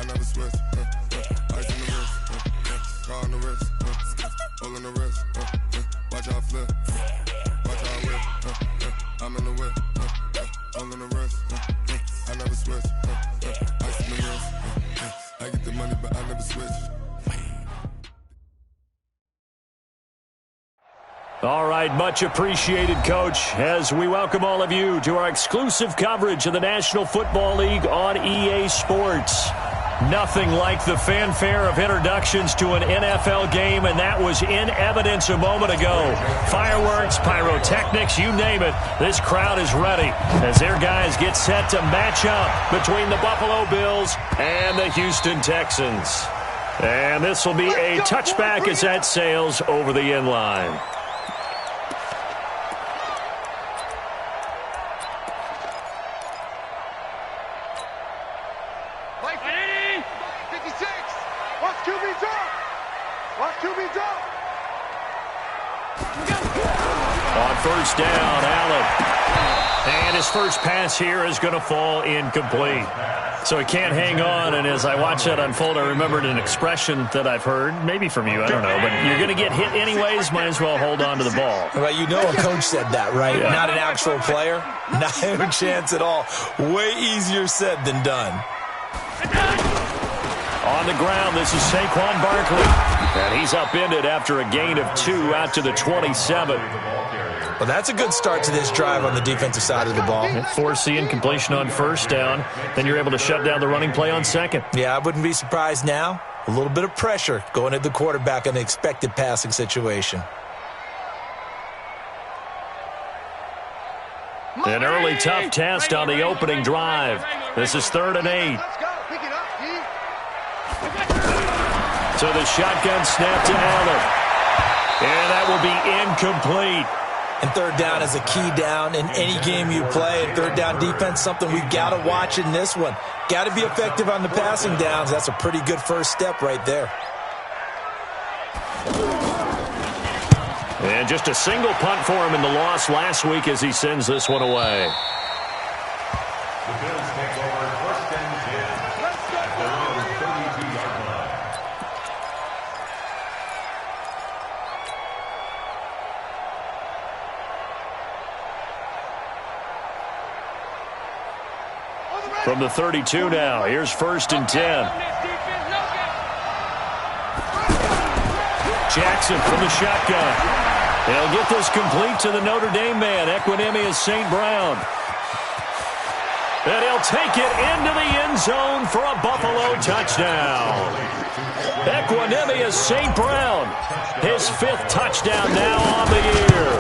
never switch. Ice in the wrist. Car on the wrist. All on the wrist. Watch how I flip. Watch how I whip. I'm in the whip. All in the wrist. I never switch. Ice in the wrist. I get the money, but I never switch. All right, much appreciated, Coach, as we welcome all of you to our exclusive coverage of the National Football League on EA Sports. Nothing like the fanfare of introductions to an NFL game, and that was in evidence a moment ago. Fireworks, pyrotechnics, you name it, this crowd is ready as their guys get set to match up between the Buffalo Bills and the Houston Texans. And this will be a touchback as that sails over the end line. On first down, Allen. And his first pass here is going to fall incomplete. So he can't hang on, and as I watch that unfold, I remembered an expression that I've heard, maybe from you, I don't know, but you're going to get hit anyways, might as well hold on to the ball. Well, you know a coach said that, right? Yeah. Not an actual player. Not a chance at all. Way easier said than done. On the ground, this is Saquon Barkley. And he's upended after a gain of 2 out to the 27. Well, that's a good start to this drive on the defensive side of the ball. Force the incompletion on first down. Then you're able to shut down the running play on second. Yeah, I wouldn't be surprised now. A little bit of pressure going at the quarterback in an expected passing situation. An early tough test on the opening drive. This is 3rd and 8. So the shotgun snap to Allen. And that will be incomplete. And third down is a key down in any game you play. And third down defense, something we've got to watch in this one. Got to be effective on the passing downs. That's a pretty good first step right there. And just a single punt for him in the loss last week as he sends this one away. The Bills take over 1st and 10. Let's go! At the 32-yard line. From the 32 now, here's 1st and 10. Jackson from the shotgun. He'll get this complete to the Notre Dame man, Equanimeous St. Brown. And he'll take it into the end zone for a Buffalo touchdown. Equanimeous St. Brown, his 5th touchdown now on the year.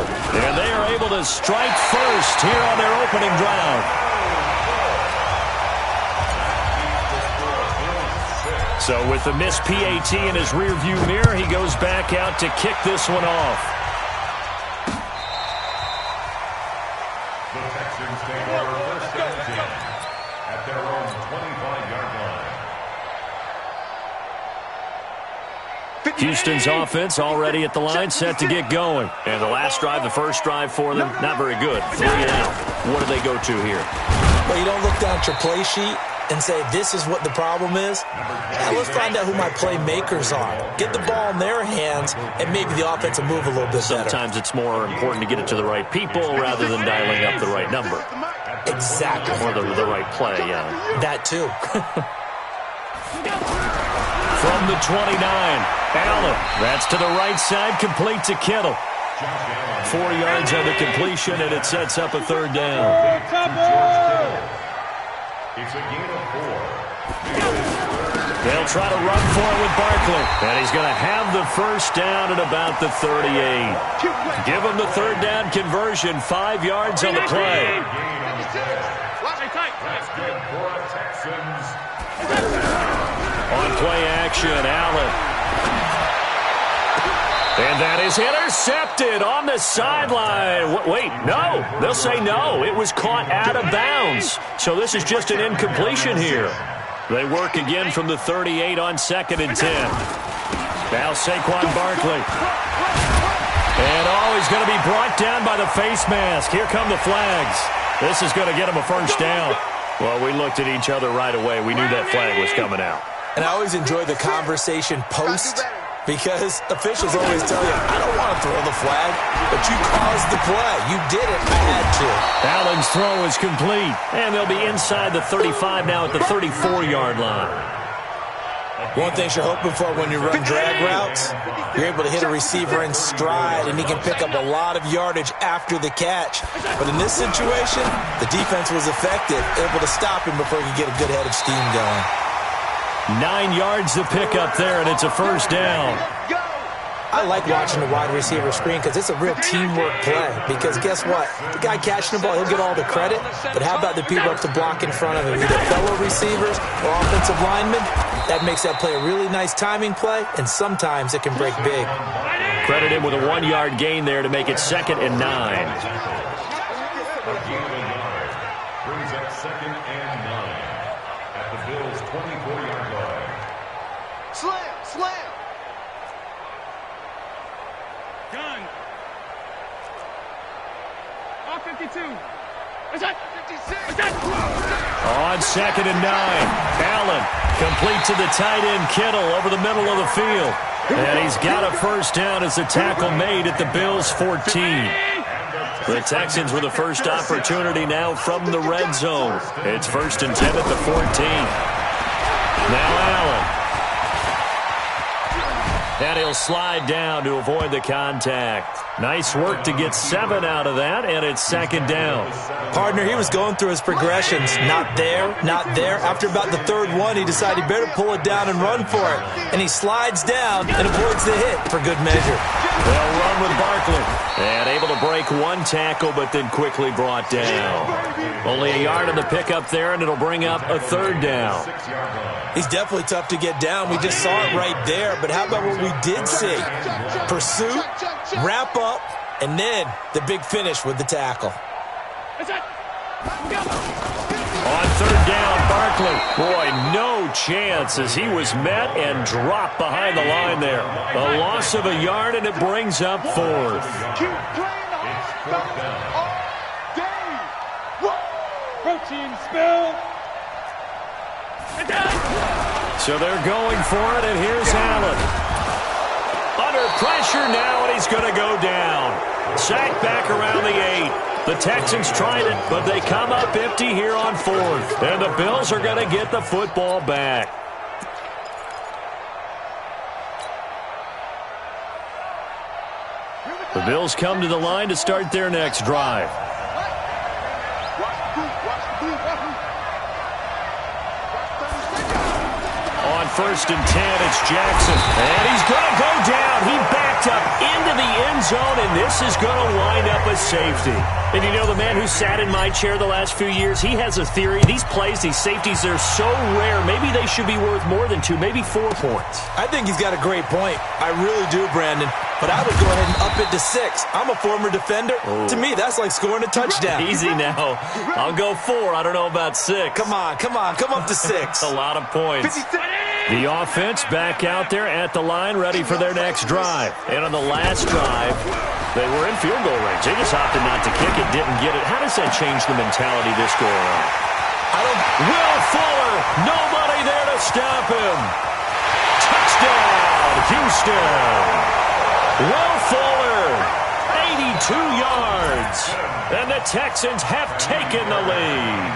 And they are able to strike first here on their opening drive. So with the missed PAT in his rearview mirror, he goes back out to kick this one off. The Texans take over 1st and 10 at their own 25-yard line. Houston's offense already at the line, set to get going. And the last drive, the first drive for them, not very good. 3 and out. What do they go to here? Well, you don't look down at your play sheet and say, this is what the problem is. Now let's find out who my playmakers are. Get the ball in their hands, and maybe the offense will move a little bit better. Sometimes it's more important to get it to the right people rather than dialing up the right number. Exactly. Or the right play, yeah. That too. From the 29, Allen. That's to the right side, complete to Kittle. 4 yards on the completion, and it sets up a 3rd down. It's a gain of 4. They'll try to run for it with Barkley. And he's going to have the first down at about the 38. Give him the 3rd down conversion. 5 yards on the play. That's good for the Texans. On play action, Allen. And that is intercepted on the sideline. Wait, no. They'll say no. It was caught out of bounds. So this is just an incompletion here. They work again from the 38 on 2nd and 10. Now Saquon Barkley. And he's going to be brought down by the face mask. Here come the flags. This is going to get him a first down. Well, we looked at each other right away. We knew that flag was coming out. And I always enjoy the conversation post because officials always tell you, I don't want to throw the flag, but you caused the play. You did it. I had to. Allen's throw is complete, and they'll be inside the 35 now at the 34-yard line. One thing you're hoping for when you run drag routes, you're able to hit a receiver in stride, and he can pick up a lot of yardage after the catch. But in this situation, the defense was effective, able to stop him before he could get a good head of steam going. 9 yards to pick up there, and it's a first down. I like watching the wide receiver screen because it's a real teamwork play. Because guess what? The guy catching the ball, he'll get all the credit. But how about the people up to block in front of him? Either fellow receivers or offensive linemen. That makes that play a really nice timing play, and sometimes it can break big. Credit him with a 1-yard gain there to make it 2nd and 9. Brings up 2nd and 9 at the Bills' 24-yard line. Slam! Gun. On 52. Is that 56? Is that On 2nd and 9, Allen complete to the tight end Kittle over the middle of the field. And he's got a first down as the tackle made at the Bills' 14. The Texans with the first opportunity now from the red zone. It's 1st and 10 at the 14. Now Allen. And he'll slide down to avoid the contact. Nice work to get 7 out of that, and it's 2nd down. Partner, he was going through his progressions. Not there, not there. After about the 3rd one, he decided he better pull it down and run for it. And he slides down and avoids the hit for good measure. They'll run with Barkley. And able to break 1 tackle, but then quickly brought down. Only a yard on the pickup there, and it'll bring up a 3rd down. He's definitely tough to get down. We just saw it right there. But how about what we did see? Pursuit, wrap up, and then the big finish with the tackle. On 3rd down, Barkley. Boy, no chance as he was met and dropped behind the line there. A loss of a yard, and it brings up 4th. Keep playing the hard down all day. Protein spill. So they're going for it, and here's Allen. Under pressure now, and he's going to go down. Sacked back around the 8. The Texans tried it, but they come up empty here on 4th. And the Bills are going to get the football back. The Bills come to the line to start their next drive. On 1st and 10, it's Jackson. And he's going to go down. He backed up into the end zone, and this is going to wind up a safety. And you know, the man who sat in my chair the last few years, he has a theory. These plays, these safeties, they're so rare. Maybe they should be worth more than 2, maybe 4 points. I think he's got a great point. I really do, Brandon. But I would go ahead and up it to 6. I'm a former defender. To me, that's like scoring a touchdown. Easy now. I'll go 4. I don't know about 6. Come on. Come up to 6. A lot of points. The offense back out there at the line, ready for their next drive. And on the last drive, they were in field goal range. They just opted not to kick it, didn't get it. How does that change the mentality this go around? Will Fuller, nobody there to stop him. Touchdown, Houston. Will Fuller, 82 yards. And the Texans have taken the lead.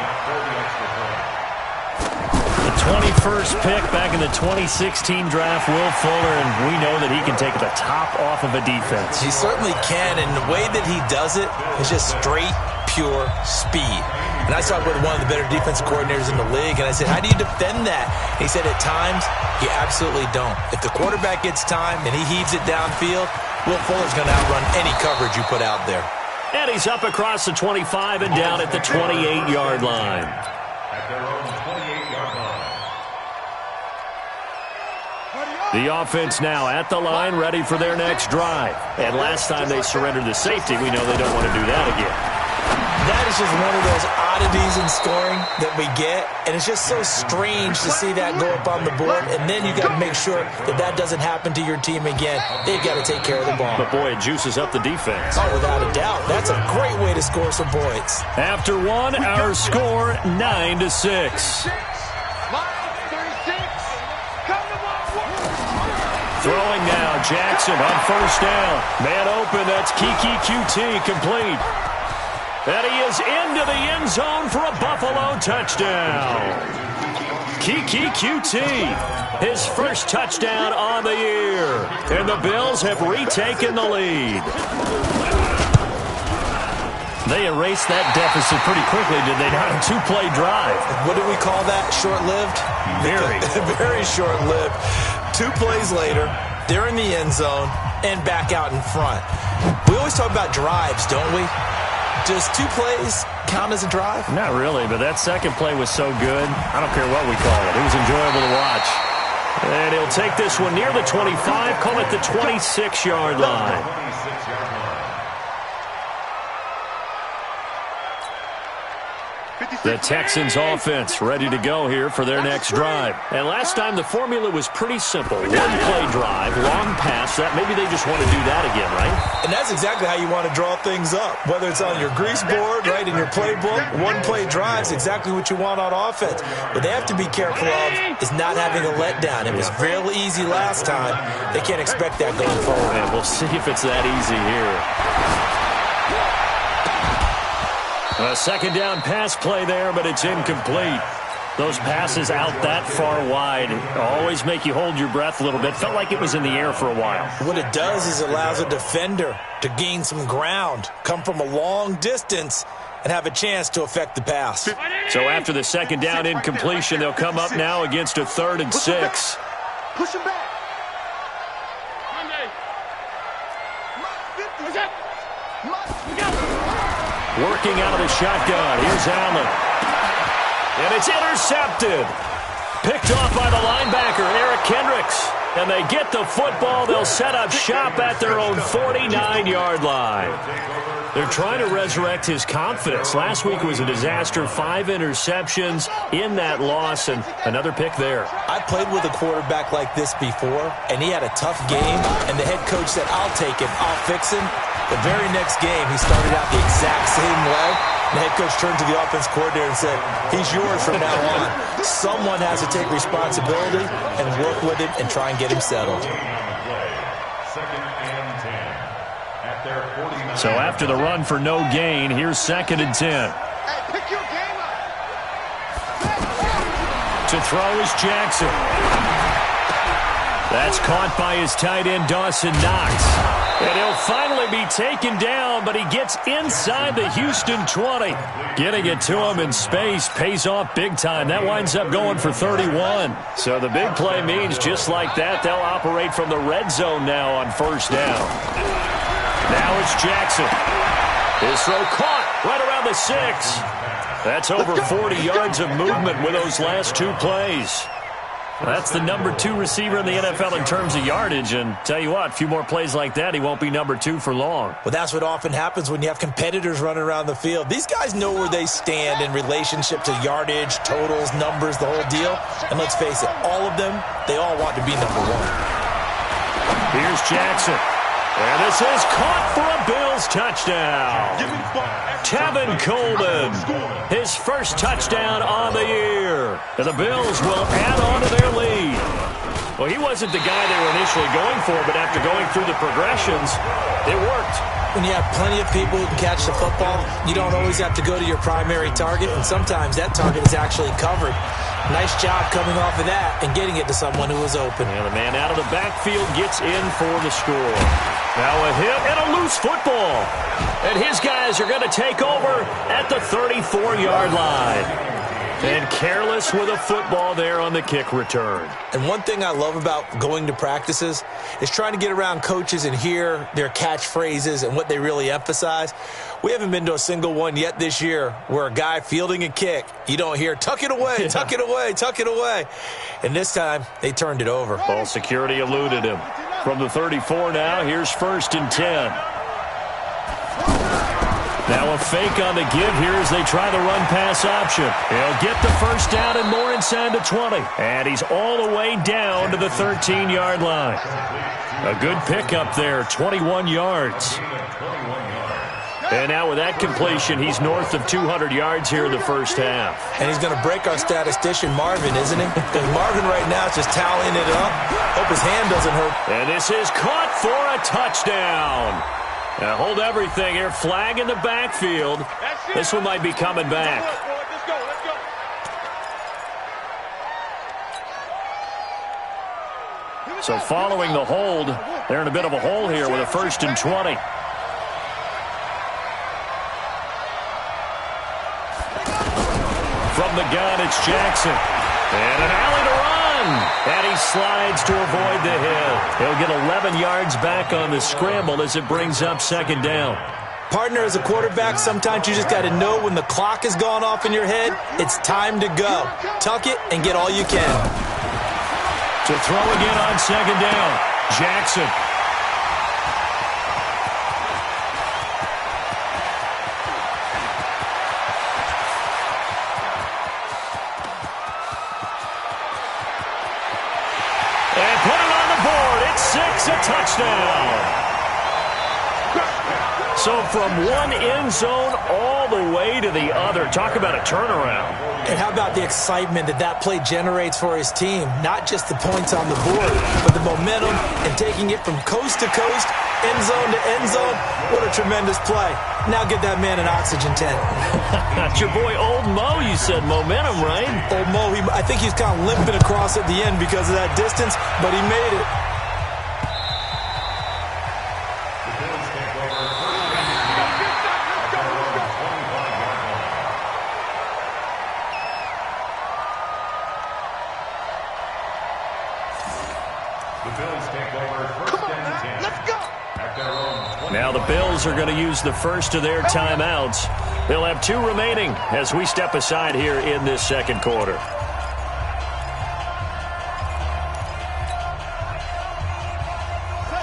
21st pick back in the 2016 draft, Will Fuller, and we know that he can take the top off of a defense. He certainly can, and the way that he does it is just straight, pure speed. And I talked with one of the better defensive coordinators in the league, and I said, how do you defend that? He said, at times, you absolutely don't. If the quarterback gets time and he heaves it downfield, Will Fuller's going to outrun any coverage you put out there. And he's up across the 25 and down at the 28-yard line. At their own 28-yard line. The offense now at the line, ready for their next drive. And last time they surrendered the safety, we know they don't want to do that again. That is just one of those oddities in scoring that we get, and it's just so strange to see that go up on the board, and then you got to make sure that that doesn't happen to your team again. They've got to take care of the ball. But boy, it juices up the defense. Oh, without a doubt. That's a great way to score some points. After one, our score 9-6. Throwing now, Jackson on first down. Man open, that's Kiki QT, complete. And he is into the end zone for a Buffalo touchdown. Kiki QT, his first touchdown on the year. And the Bills have retaken the lead. They erased that deficit pretty quickly, did they not? A two-play drive. What do we call that? Short-lived? Very. Very short-lived. 2 plays later, they're in the end zone and back out in front. We always talk about drives, don't we? Does 2 plays count as a drive? Not really, but that second play was so good. I don't care what we call it. It was enjoyable to watch. And he'll take this one near the 25, call it the 26-yard line. The Texans offense ready to go here for their next drive. And last time the formula was pretty simple. 1-play drive, long pass. That maybe they just want to do that again, right? And that's exactly how you want to draw things up. Whether it's on your grease board, right, in your playbook, 1-play drives exactly what you want on offense. What they have to be careful of is not having a letdown. It was real easy last time. They can't expect that going forward. And we'll see if it's that easy here. A second down pass play there, but it's incomplete. Those passes out that far wide always make you hold your breath a little bit. Felt like it was in the air for a while. What it does is it allows a defender to gain some ground, come from a long distance, and have a chance to affect the pass. So after the second down incompletion, they'll come up now against a 3rd and 6. Push him back. Working out of the shotgun. Here's Allen. And it's intercepted. Picked off by the linebacker, Eric Kendricks. And they get the football. They'll set up shop at their own 49-yard line. They're trying to resurrect his confidence. Last week was a disaster. 5 interceptions in that loss, and another pick there. I played with a quarterback like this before, and he had a tough game, and the head coach said, I'll take him, I'll fix him. The very next game, he started out the exact same way. The head coach turned to the offense coordinator and said, he's yours from now on. Someone has to take responsibility and work with him and try and get him settled. So after the run for no gain, here's 2nd and 10. Hey, pick your game up. To throw is Jackson. That's caught by his tight end, Dawson Knox. And he'll finally be taken down, but he gets inside the Houston 20. Getting it to him in space pays off big time. That winds up going for 31. So the big play means just like that, they'll operate from the red zone now on first down. Now it's Jackson. His throw caught right around the 6. That's over 40 yards of movement with those last 2 plays. That's the number 2 receiver in the NFL in terms of yardage. And tell you what, a few more plays like that, he won't be number 2 for long. Well, that's what often happens when you have competitors running around the field. These guys know where they stand in relationship to yardage, totals, numbers, the whole deal. And let's face it, all of them, they all want to be number 1. Here's Jackson. And this is caught for a Bills touchdown. Tevin Coleman, his first touchdown on the year. And the Bills will add on to their lead. Well, he wasn't the guy they were initially going for, but after going through the progressions, it worked. When you have plenty of people who can catch the football, you don't always have to go to your primary target, and sometimes that target is actually covered. Nice job coming off of that and getting it to someone who was open. And the man out of the backfield gets in for the score. Now a hit and a loose football. And his guys are going to take over at the 34-yard line. And careless with a football there on the kick return. And one thing I love about going to practices is trying to get around coaches and hear their catchphrases and what they really emphasize. We haven't been to a single one yet this year where a guy fielding a kick, you don't hear, tuck it away, tuck it away, tuck it away. And this time, they turned it over. Ball security eluded him. From the 34 now, here's 1st and 10. Now a fake on the give here as they try the run-pass option. He'll get the first down and more inside the 20. And he's all the way down to the 13-yard line. A good pickup there, 21 yards. And now with that completion, he's north of 200 yards here in the first half. And he's going to break our statistician, Marvin, isn't he? Because Marvin right now is just tallying it up. Hope his hand doesn't hurt. And this is caught for a touchdown. Now hold everything here. Flag in the backfield. This one might be coming back. Let's go. So following the hold, they're in a bit of a hole here with a 1st and 20. From the gun, it's Jackson. And an alley to run. And he slides to avoid the hit. He'll get 11 yards back on the scramble as it brings up 2nd down. Partner, as a quarterback, sometimes you just got to know when the clock has gone off in your head, it's time to go. Tuck it and get all you can. To throw again on 2nd down, Jackson. And put it on the board. It's 6, a touchdown. So from one end zone all the way to the other. Talk about a turnaround. And how about the excitement that play generates for his team? Not just the points on the board, but the momentum and taking it from coast to coast, end zone to end zone. What a tremendous play. Now get that man an oxygen tent. That's your boy Old Mo, you said momentum, right? Old Mo, I think he's kind of limping across at the end because of that distance, but he made it. Now the Bills are going to use the first of their timeouts. They'll have 2 remaining as we step aside here in this 2nd quarter.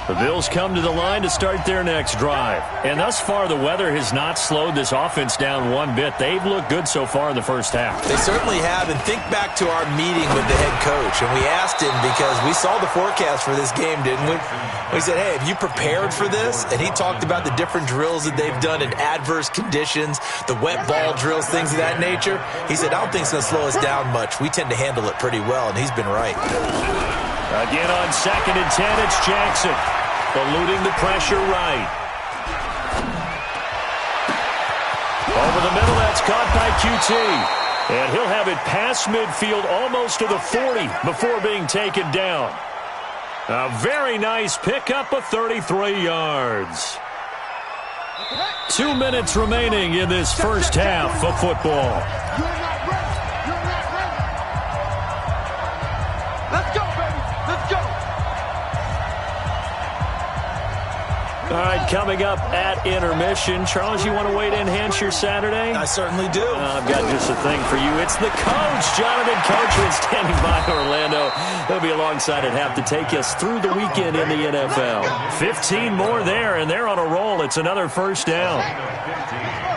The Bills come to the line to start their next drive. And thus far, the weather has not slowed this offense down one bit. They've looked good so far in the first half. They certainly have. And think back to our meeting with the head coach. And we asked him because we saw the forecast for this game, didn't we? We said, hey, have you prepared for this? And he talked about the different drills that they've done in adverse conditions, the wet ball drills, things of that nature. He said, I don't think it's going to slow us down much. We tend to handle it pretty well, and he's been right. Again on 2nd and 10, it's Jackson. Eluding the pressure right. Over the middle, that's caught by QT. And he'll have it past midfield almost to the 40 before being taken down. A very nice pickup of 33 yards. 2 minutes remaining in this first half of football. Let's go, baby. Let's go. All right, coming up at intermission. Charles, you want to wait to enhance your Saturday? I certainly do. I've got just a thing for you. It's the coach, Jonathan Coachman, standing by Orlando. He'll be alongside at half to take us through the weekend in the NFL. 15 more there, and they're on a roll. It's another first down.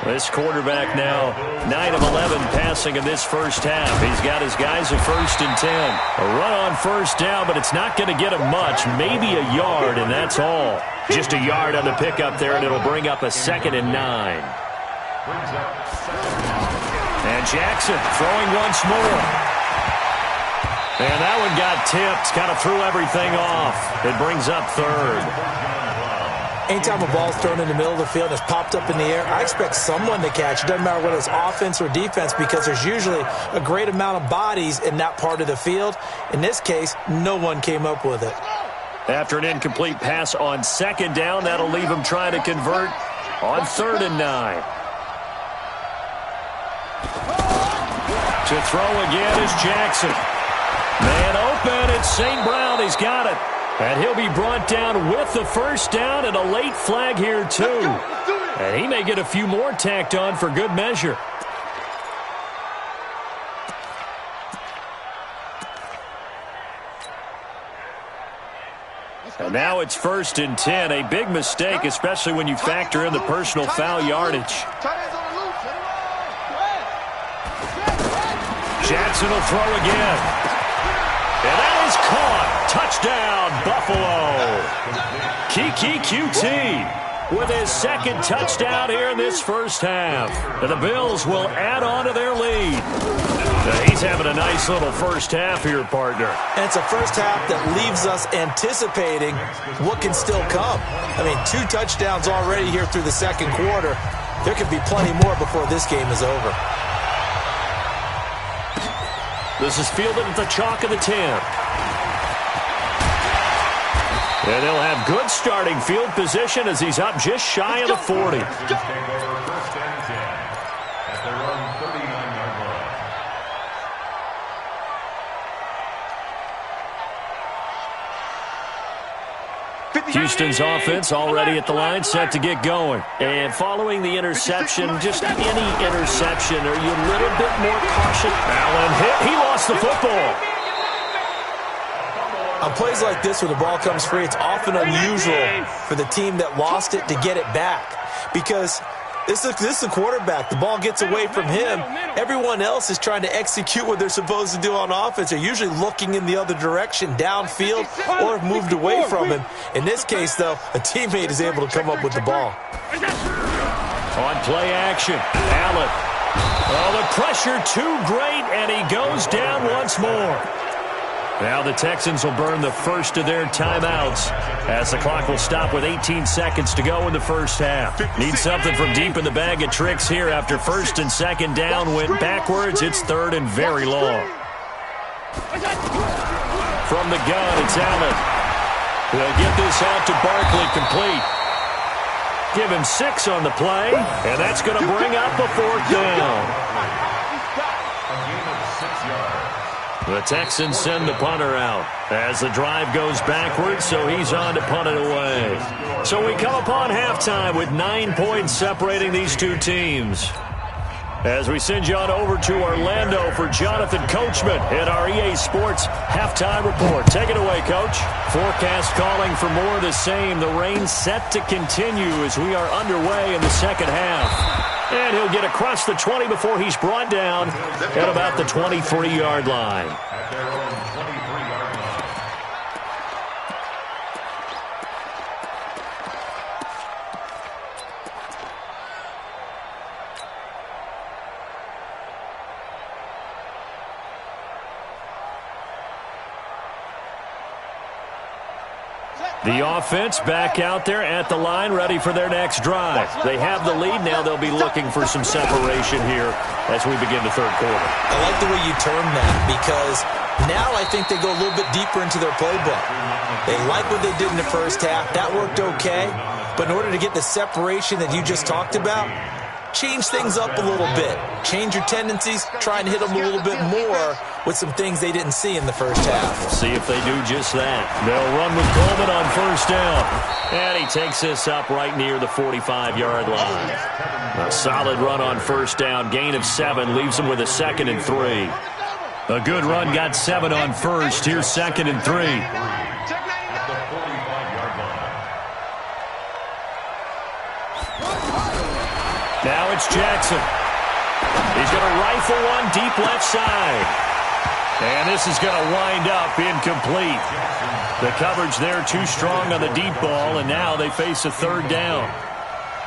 This quarterback now, 9 of 11 passing in this first half. He's got his guys at 1st and 10. A run on first down, but it's not going to get him much. Maybe a yard, and that's all. Just a yard on the pickup there, and it'll bring up a 2nd and 9. And Jackson throwing once more. And that one got tipped, kind of threw everything off. It brings up 3rd. Anytime a ball's thrown in the middle of the field and it's popped up in the air, I expect someone to catch. It doesn't matter whether it's offense or defense because there's usually a great amount of bodies in that part of the field. In this case, no one came up with it. After an incomplete pass on 2nd down, that'll leave him trying to convert on 3rd and 9. To throw again is Jackson. Man open, it's St. Brown. He's got it. And he'll be brought down with the first down and a late flag here, too. And he may get a few more tacked on for good measure. And now it's 1st and 10. A big mistake, especially when you factor in the personal foul yardage. Jackson will throw again. And that is caught. Touchdown, Buffalo. Kiki QT. with his second touchdown here in this first half. And the Bills will add on to their lead. Now, he's having a nice little first half here, partner. And it's a first half that leaves us anticipating what can still come. I mean, 2 touchdowns already here through the second quarter. There could be plenty more before this game is over. This is fielded at the chalk of the 10. And they'll have good starting field position as he's up just shy of the 40. First and 10 at their own 39-yard line. Houston's offense already at the line, set to get going. And following the interception, just any interception, are you a little bit more cautious? Allen hit. He lost the football. On plays like this where the ball comes free, it's often unusual for the team that lost it to get it back. Because this is the quarterback. The ball gets away from him. Everyone else is trying to execute what they're supposed to do on offense. They're usually looking in the other direction, downfield, or have moved away from him. In this case, though, a teammate is able to come up with the ball. On play action, Allen. Oh, the pressure too great, and he goes down once more. Now the Texans will burn the first of their timeouts as the clock will stop with 18 seconds to go in the first half. Need something from deep in the bag of tricks here after first and second down went backwards. It's third and very long. From the gun, it's Allen. They'll get this out to Barkley complete. Give him 6 on the play, and that's going to bring up a 4th down. The Texans send the punter out as the drive goes backwards, so he's on to punt it away. So we come upon halftime with 9 points separating these two teams. As we send you on over to Orlando for Jonathan Coachman in our EA Sports Halftime Report. Take it away, Coach. Forecast calling for more of the same. The rain set to continue as we are underway in the second half. And he'll get across the 20 before he's brought down at about the 23-yard line. At their own 23-yard line. The offense back out there at the line, ready for their next drive. They have the lead now. They'll be looking for some separation here as we begin the third quarter. I like the way you term that because now I think they go a little bit deeper into their playbook. They like what they did in the first half. That worked okay. But in order to get the separation that you just talked about, change things up a little bit. Change your tendencies. Try and hit them a little bit more with some things they didn't see in the first half. We'll see if they do just that. They'll run with Coleman on first down. And he takes this up right near the 45-yard line. A solid run on first down. Gain of 7 leaves him with a 2nd and 3. A good run got 7 on first. Here's 2nd and 3. Now it's Jackson. He's going to rifle one deep left side. And this is going to wind up incomplete. The coverage there too strong on the deep ball, and now they face a 3rd down.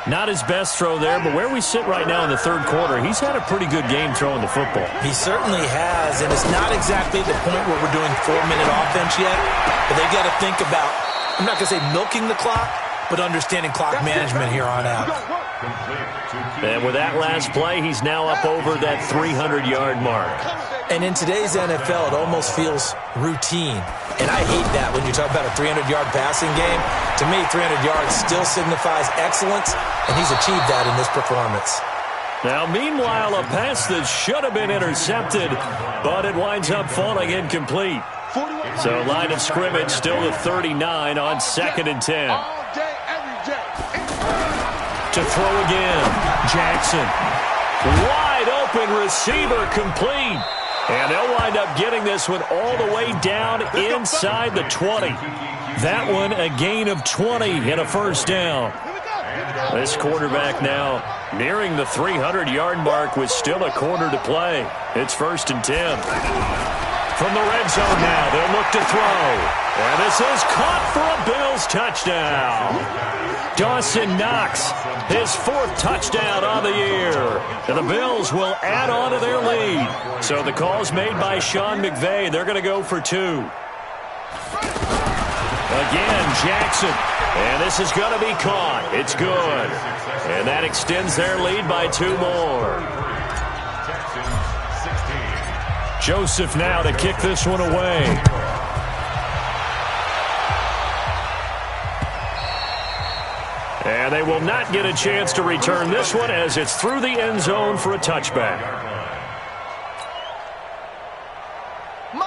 Not his best throw there, but where we sit right now in the third quarter, he's had a pretty good game throwing the football. He certainly has, and it's not exactly the point where we're doing 4-minute offense yet, but they've got to think about, I'm not going to say milking the clock, but understanding clock management here on out. And with that last play, he's now up over that 300-yard mark. And in today's NFL, it almost feels routine. And I hate that when you talk about a 300-yard passing game. To me, 300 yards still signifies excellence, and he's achieved that in this performance. Now, meanwhile, a pass that should have been intercepted, but it winds up falling incomplete. So line of scrimmage still the 39 on 2nd and 10. To throw again, Jackson. Wide open receiver complete. And they'll wind up getting this one all the way down inside the 20. That one a gain of 20 and a 1st down. This quarterback now nearing the 300-yard mark with still a quarter to play. It's 1st and 10. From the red zone now, they'll look look to throw. And this is caught for a Bills touchdown. Dawson Knox, his 4th touchdown on the year. And the Bills will add on to their lead. So the call's made by Sean McVay. They're going to go for 2. Again, Jackson. And this is going to be caught. It's good. And that extends their lead by 2 more. Joseph now to kick this one away. And they will not get a chance to return this one as it's through the end zone for a touchback.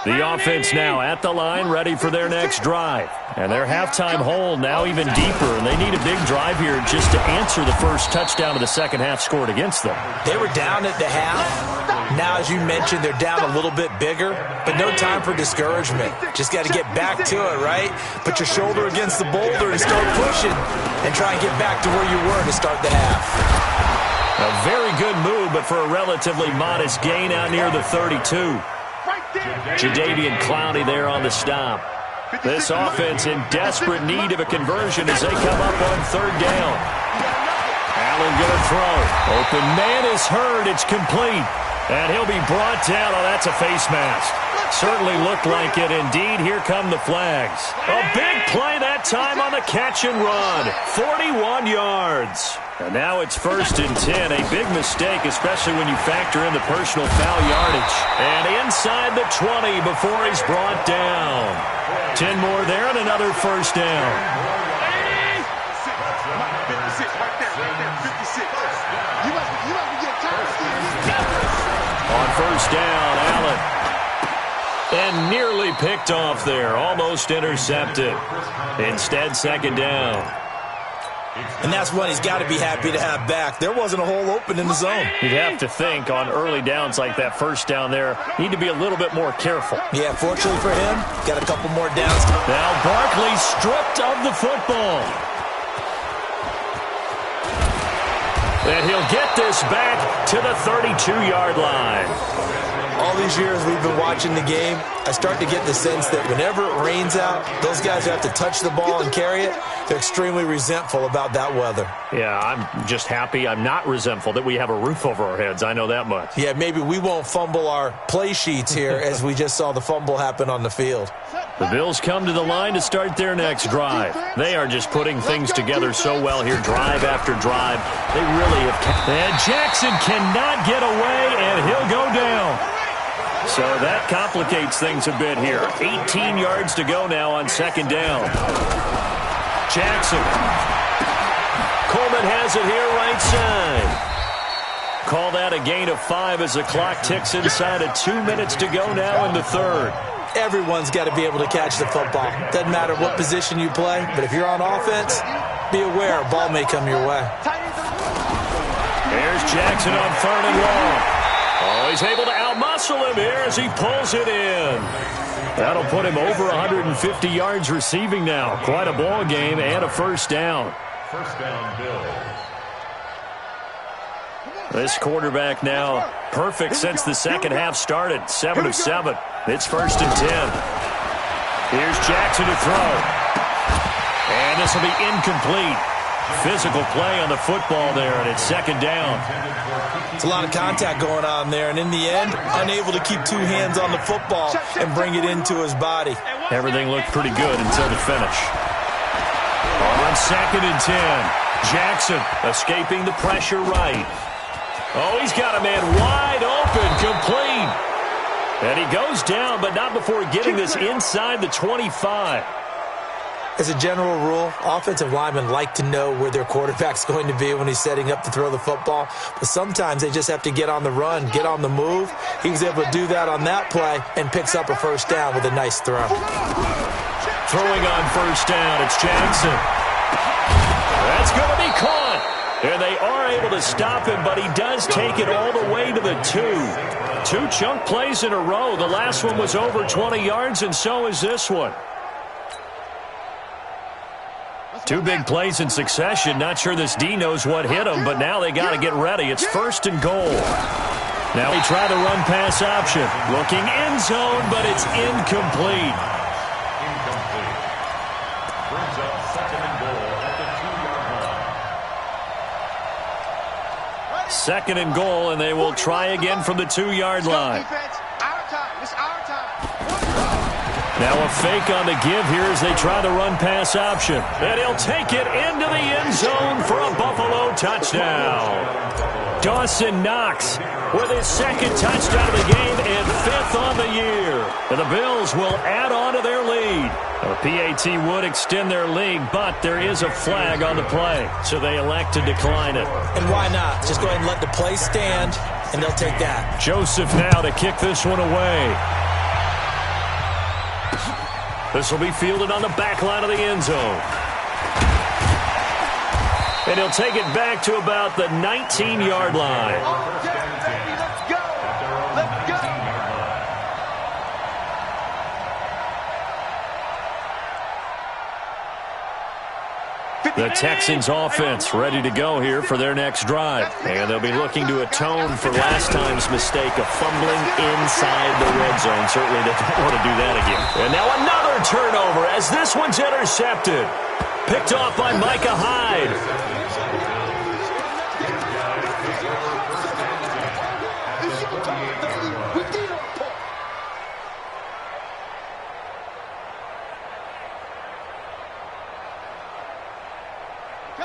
The offense now at the line, ready for their next drive. And their halftime hole now even deeper, and they need a big drive here just to answer the first touchdown of the second half scored against them. They were down at the half. Now, as you mentioned, they're down a little bit bigger, but no time for discouragement. Just got to get back to it, right? Put your shoulder against the boulder and start pushing and try and get back to where you were to start the half. A very good move, but for a relatively modest gain out near the 32. Jadeveon Clowney there on the stop. This offense in desperate need of a conversion as they come up on 3rd down. Allen going to throw. Open man is heard. It's complete. And he'll be brought down. Oh, that's a face mask. Certainly looked like it. Indeed, here come the flags. A big play that time on the catch and run. 41 yards. And now it's 1st and 10. A big mistake, especially when you factor in the personal foul yardage. And inside the 20 before he's brought down. 10 more there and another 1st down. 56, right there, 56. You must be getting tired. On 1st down, Allen. And nearly picked off there. Almost intercepted. Instead, 2nd down. And that's one he's got to be happy to have back. There wasn't a hole open in the zone. You'd have to think on early downs like that 1st down there, need to be a little bit more careful. Yeah, fortunately for him, got a couple more downs. Now Barkley stripped of the football. And he'll get this back to the 32-yard line. All these years we've been watching the game, I start to get the sense that whenever it rains out, those guys who have to touch the ball and carry it, they're extremely resentful about that weather. Yeah, I'm just happy I'm not resentful that we have a roof over our heads. I know that much. Yeah, maybe we won't fumble our play sheets here as we just saw the fumble happen on the field. The Bills come to the line to start their next drive. They are just putting things together so well here, drive after drive. They really have. And Jackson cannot get away, and he'll go down. So that complicates things a bit here. 18 yards to go now on 2nd down. Jackson. Coleman has it here right side. Call that a gain of 5 as the clock ticks inside of 2 minutes to go now in the 3rd. Everyone's got to be able to catch the football. Doesn't matter what position you play, but if you're on offense, be aware a ball may come your way. There's Jackson on 3rd and long. Oh, he's able to outmuscle him here as he pulls it in. That'll put him over 150 yards receiving now. Quite a ball game and a 1st down. 1st down, Bills. This quarterback now perfect since the second half started. 7 of 7. It's 1st and 10. Here's Jackson to throw. And this will be incomplete. Physical play on the football there, and it's 2nd down. It's a lot of contact going on there, and in the end, unable to keep 2 hands on the football and bring it into his body. Everything looked pretty good until the finish. On 2nd and 10, Jackson escaping the pressure right. Oh, he's got a man wide open, complete. And he goes down, but not before getting this inside the 25. As a general rule, offensive linemen like to know where their quarterback's going to be when he's setting up to throw the football. But sometimes they just have to get on the run, get on the move. He was able to do that on that play and picks up a 1st down with a nice throw. Throwing on 1st down, it's Jackson. That's going to be caught. And they are able to stop him, but he does take it all the way to the 2. 2 chunk plays in a row. The last one was over 20 yards, and so is this one. 2 big plays in succession. Not sure this D knows what hit him, but now they got to get ready. It's 1st and goal. Now they try the run-pass option. Looking end zone, but it's incomplete. 2nd and goal, and they will try again from the 2-yard line. Now a fake on the give here as they try the run-pass option. And he'll take it into the end zone for a Buffalo touchdown. Dawson Knox with his 2nd touchdown of the game and 5th on the year. And the Bills will add on to their lead. A PAT would extend their lead, but there is a flag on the play, so they elect to decline it. And why not? Just go ahead and let the play stand, and they'll take that. Joseph now to kick this one away. This will be fielded on the back line of the end zone. And he'll take it back to about the 19-yard line. Let's go! Let's go! The Texans offense ready to go here for their next drive. And they'll be looking to atone for last time's mistake of fumbling inside the red zone. Certainly they don't want to do that again. And now another turnover as this one's intercepted. Picked off by Micah Hyde.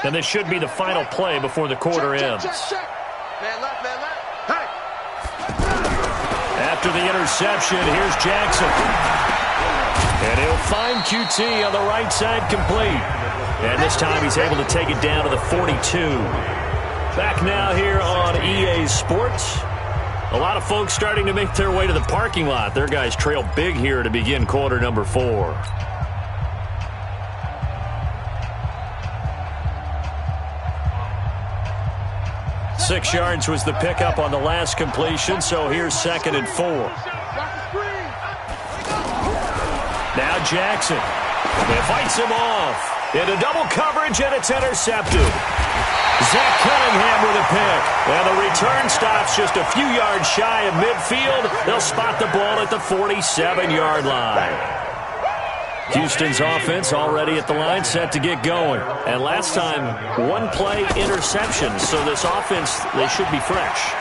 And this should be the final play before the quarter ends. Man left, man left. Hey. After the interception, here's Jackson. And he'll find QT on the right side complete. And this time he's able to take it down to the 42. Back now here on EA Sports. A lot of folks starting to make their way to the parking lot. Their guys trail big here to begin quarter number 4. 6 yards was the pickup on the last completion, so here's 2nd and 4. Now Jackson. It fights him off. Into double coverage, and it's intercepted. Zach Cunningham with a pick. And the return stops just a few yards shy of midfield. They'll spot the ball at the 47-yard line. Houston's offense already at the line, set to get going. And last time, 1-play interception. So this offense, they should be fresh.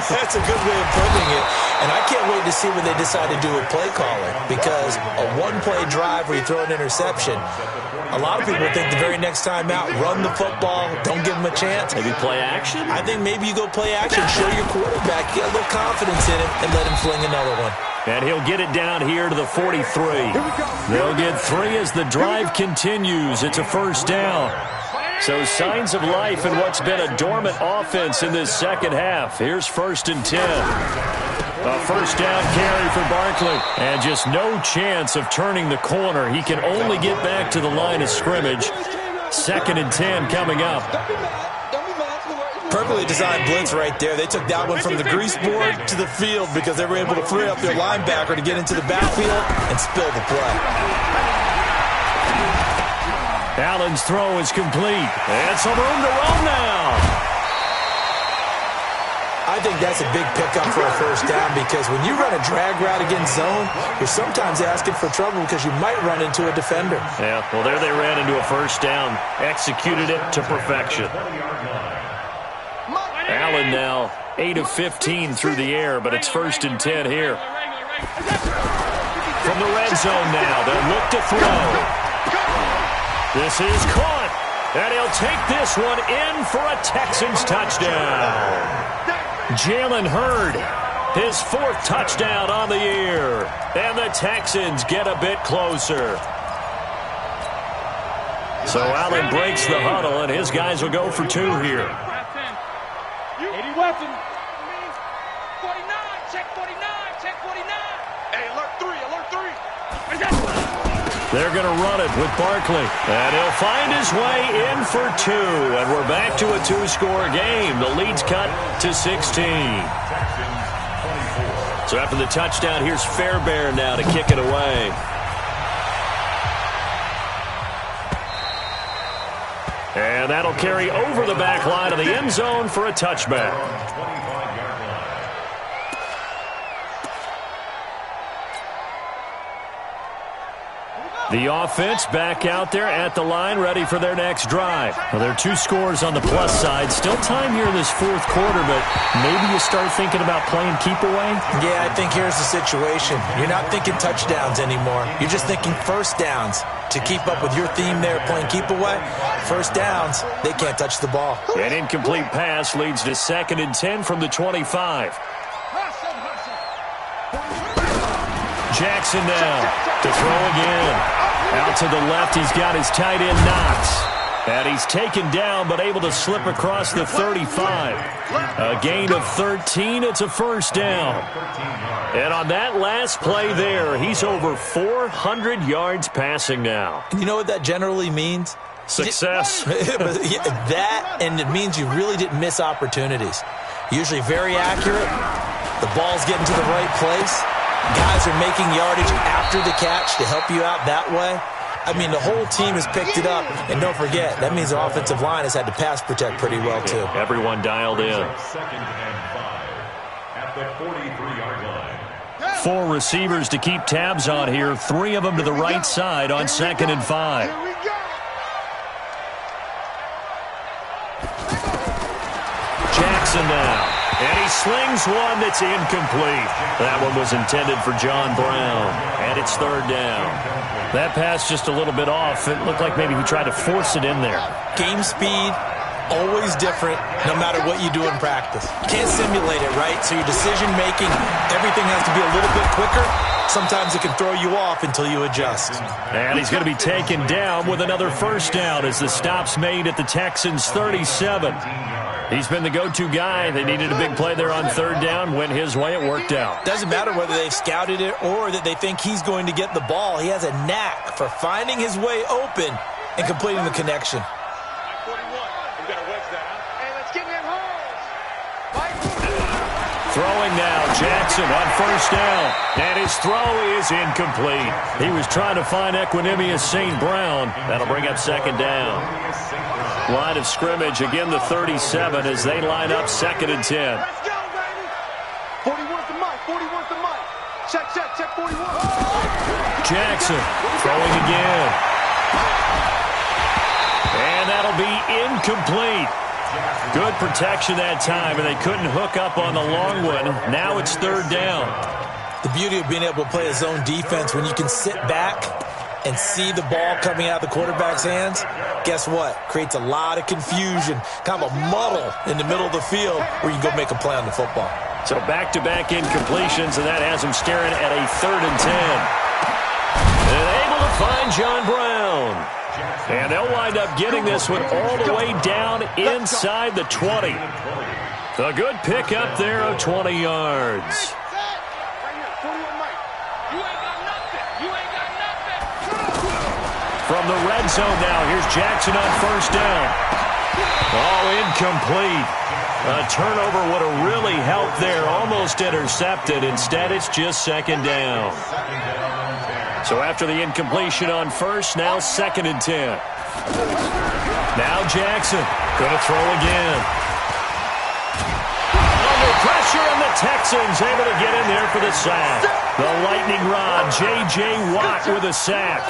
That's a good way of putting it. And I can't wait to see when they decide to do a play calling. Because a 1-play drive where you throw an interception, a lot of people think the very next time out, run the football, don't give them a chance. Maybe play action? I think maybe you go play action, show your quarterback, get a little confidence in him, and let him fling another one. And he'll get it down here to the 43. They'll get 3 as the drive continues. It's a first down. So signs of life in what's been a dormant offense in this second half. Here's 1st and 10. A first down carry for Barkley. And just no chance of turning the corner. He can only get back to the line of scrimmage. 2nd and 10 coming up. Perfectly designed blitz right there. They took that one from the grease board to the field because they were able to free up their linebacker to get into the backfield and spill the play. Allen's throw is complete. And some room to roam now. I think that's a big pickup for a first down because when you run a drag route against zone, you're sometimes asking for trouble because you might run into a defender. Yeah, well, there they ran into a first down. Executed it to perfection. Allen now 8 of 15 through the air, but it's 1st and 10 here. From the red zone now, they'll look to throw. This is caught, and he'll take this one in for a Texans touchdown. Jalen Hurd, his 4th touchdown on the year, and the Texans get a bit closer. So Allen breaks the huddle, and his guys will go for 2 here. Weapon. 49, check 49, check 49. Hey, alert 3, alert 3. They're going to run it with Barkley. And he'll find his way in for 2. And we're back to a 2-score game. The lead's cut to 16. So after the touchdown, here's Fairbairn now to kick it away. And that'll carry over the back line of the end zone for a touchback. The offense back out there at the line, ready for their next drive. Well, there are 2 scores on the plus side. Still time here in this 4th quarter, but maybe you start thinking about playing keep away? Yeah, I think here's the situation. You're not thinking touchdowns anymore. You're just thinking first downs. To keep up with your theme there, playing keep away, first downs, they can't touch the ball. An incomplete pass leads to 2nd and 10 from the 25. Jackson now to throw again. Out to the left, he's got his tight end Knox. And he's taken down, but able to slip across the 35. A gain of 13, it's a first down. And on that last play there, he's over 400 yards passing now. You know what that generally means? Success. That, and it means you really didn't miss opportunities. Usually very accurate. The ball's getting to the right place. Guys are making yardage after the catch to help you out that way. I mean, the whole team has picked it up. And don't forget, that means the offensive line has had to pass protect pretty well, too. Everyone dialed in. 2nd and 5 at the 43-yard line. 4 receivers to keep tabs on here. 3 of them to the right side on 2nd and 5. Jackson now. And he slings one that's incomplete. That one was intended for John Brown. And it's 3rd down. That pass just a little bit off. It looked like maybe he tried to force it in there. Game speed, always different no matter what you do in practice. You can't simulate it, right? So your decision-making, everything has to be a little bit quicker. Sometimes it can throw you off until you adjust. And he's going to be taken down with another first down as the stop's made at the Texans' 37. He's been the go-to guy. They needed a big play there on 3rd down. Went his way. It worked out. Doesn't matter whether they've scouted it or that they think he's going to get the ball. He has a knack for finding his way open and completing the connection. 41. You got to wedge that, huh? Hey, let's get in holes. Throwing now, Jackson on first down. And his throw is incomplete. He was trying to find Equanimous St. Brown. That'll bring up 2nd down. Line of scrimmage, again the 37 as they line up 2nd and 10. Let's go, baby. 41's the mic. 41's the mic. Check, 41. Jackson throwing again. And that'll be incomplete. Good protection that time, and they couldn't hook up on the long one. Now it's 3rd down. The beauty of being able to play a zone defense when you can sit back and see the ball coming out of the quarterback's hands, guess what? Creates a lot of confusion, kind of a muddle in the middle of the field where you can go make a play on the football. So back-to-back incompletions, and that has him staring at a 3rd and 10. And able to find John Brown. And they'll wind up getting this one all the way down inside the 20. A good pickup there of 20 yards. From the red zone now, here's Jackson on first down. Oh, incomplete. A turnover would have really helped there, almost intercepted. Instead, it's just 2nd down. So after the incompletion on first, now 2nd and 10. Now Jackson going to throw again. Under pressure, and the Texans able to get in there for the sack. The lightning rod, J.J. Watt with a sack.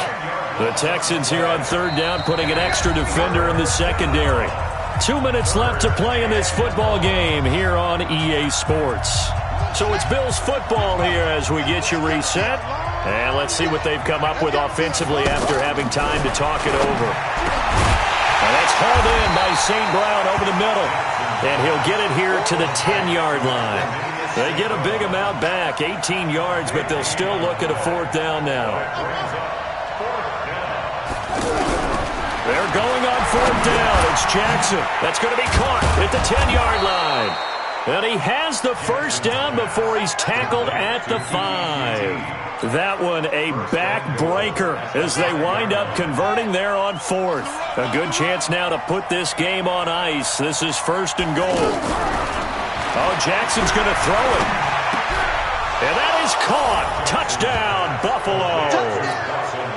The Texans here on 3rd down, putting an extra defender in the secondary. 2 minutes left to play in this football game here on EA Sports. So it's Bills football here as we get you reset. And let's see what they've come up with offensively after having time to talk it over. And that's hauled in by St. Brown over the middle. And he'll get it here to the 10-yard line. They get a big amount back, 18 yards, but they'll still look at a 4th down now. They're going on 4th down. It's Jackson. That's going to be caught at the 10-yard line. And he has the first down before he's tackled at the 5. That one a backbreaker as they wind up converting there on 4th. A good chance now to put this game on ice. This is 1st and goal. Oh, Jackson's going to throw it. And that is caught. Touchdown, Buffalo.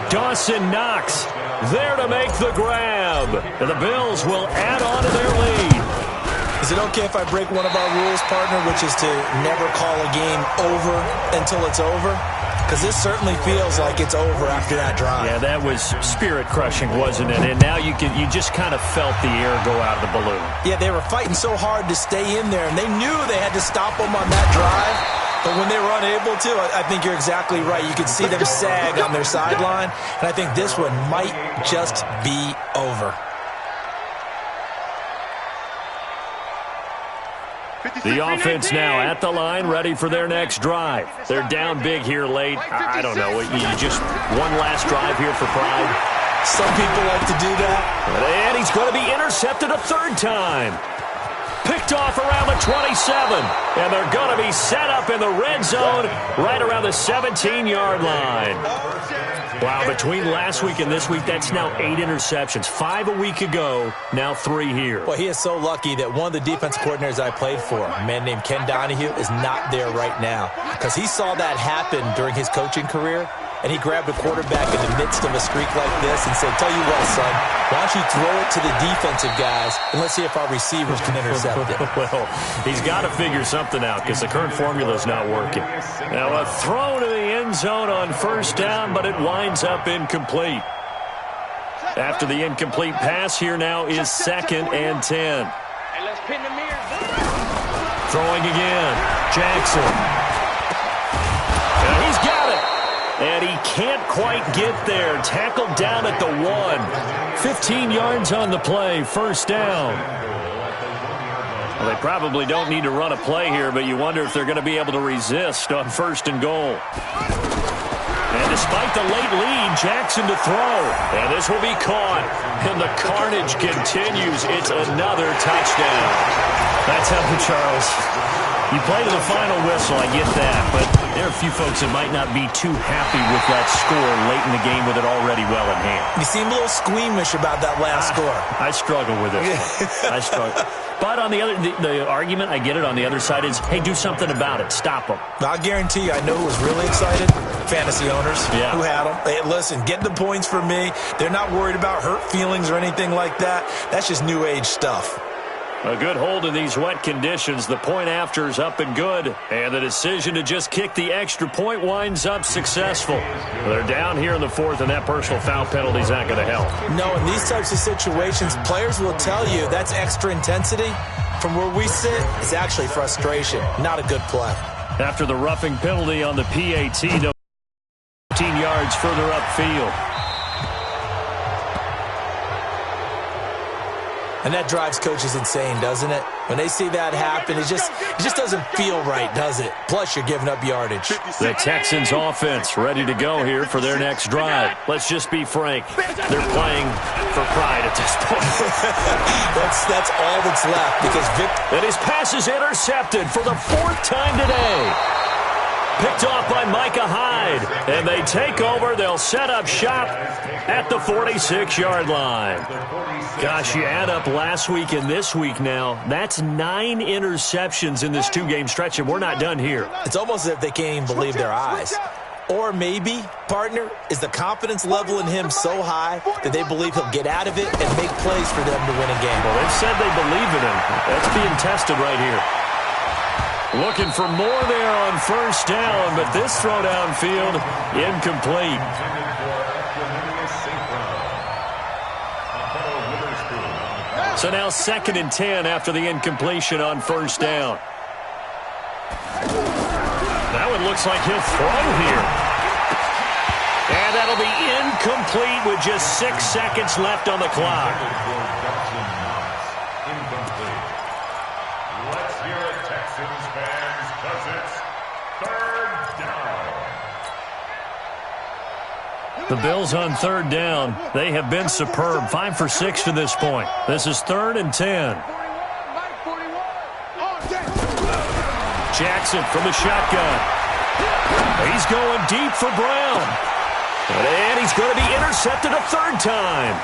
Dawson Knox there to make the grab. And the Bills will add on to their lead. Is it okay if I break one of our rules, partner, which is to never call a game over until it's over? because this certainly feels like it's over after that drive. Yeah, that was spirit-crushing, wasn't it? And now you just kind of felt the air go out of the balloon. Yeah, they were fighting so hard to stay in there, and they knew they had to stop them on that drive. But when they were unable to, I think you're exactly right. You could see them sag on their sideline, and I think this one might just be over. The offense now at the line, ready for their next drive. They're down big here late. I don't know. You just one last drive here for pride. Some people like to do that. And he's going to be intercepted a third time. Picked off around the 27. And they're going to be set up in the red zone right around the 17-yard line. Wow, between last week and this week, that's now 8 interceptions. 5 a week ago, now 3 here. Well, he is so lucky that one of the defense coordinators I played for, a man named Ken Donahue, is not there right now. Because he saw that happen during his coaching career, and he grabbed a quarterback in the midst of a streak like this and said, tell you what, son, why don't you throw it to the defensive guys, and let's see if our receivers can intercept it. Well, he's got to figure something out because the current formula is not working. Now, a throw to the end zone on first down, but it winds up incomplete. After the incomplete pass, here now is 2nd and 10. Throwing again. Jackson. And he's got it. And he can't quite get there. Tackled down at the 1. 15 yards on the play. First down. Well, they probably don't need to run a play here, but you wonder if they're going to be able to resist on 1st and goal. And despite the late lead, Jackson to throw. And this will be caught. And the carnage continues. It's another touchdown. That's how, Charles. You play to the final whistle, I get that, but there are a few folks that might not be too happy with that score late in the game with it already well in hand. You seem a little squeamish about that last score. I struggle with it. I struggle. But on the other, the argument, I get it, on the other side is, hey, do something about it. Stop them. I'll guarantee you, I know who was really excited. Fantasy owners who had them. Hey, listen, get the points for me. They're not worried about hurt feelings or anything like that. That's just new age stuff. A good hold in these wet conditions. The point after is up and good. And the decision to just kick the extra point winds up successful. They're down here in the 4th, and that personal foul penalty is not going to help. No, in these types of situations, players will tell you that's extra intensity. From where we sit, it's actually frustration. Not a good play. After the roughing penalty on the PAT, 15 yards further upfield. And that drives coaches insane, doesn't it? When they see that happen, it just doesn't feel right, does it? Plus, you're giving up yardage. The Texans offense ready to go here for their next drive. Let's just be frank. They're playing for pride at this point. that's all that's left because And his pass is intercepted for the 4th time today. Picked off by Micah Hyde. And they take over. They'll set up shop at the 46-yard line. Gosh, you add up last week and this week now. That's 9 interceptions in this 2-game stretch, and we're not done here. It's almost as if they can't even believe their eyes. Or maybe, partner, is the confidence level in him so high that they believe he'll get out of it and make plays for them to win a game. Well, they've said they believe in him. That's being tested right here. Looking for more there on first down, but this throw downfield, incomplete. So now 2nd and 10 after the incompletion on first down. That one looks like he'll throw here. And that'll be incomplete with just 6 seconds left on the clock. Let's hear it, Texans fans, because it's 3rd down. The Bills on 3rd down. They have been superb. 5 for 6 to this point. This is 3rd and 10. Jackson from the shotgun. He's going deep for Brown. And he's going to be intercepted a 3rd time.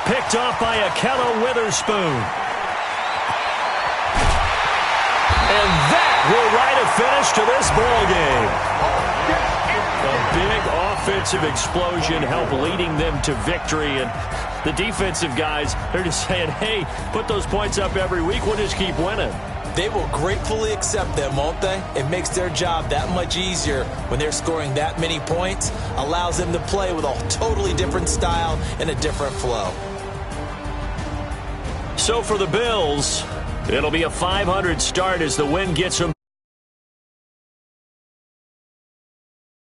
Picked off by Akello Witherspoon. And that will write a finish to this ball game. A big offensive explosion helped leading them to victory, and The defensive guys, they're just saying, hey, put those points up every week. We'll just keep winning. They will gratefully accept them, won't they? It makes their job that much easier when they're scoring that many points. Allows them to play with a totally different style and a different flow. So for the Bills, it'll be a 500 start as the win gets them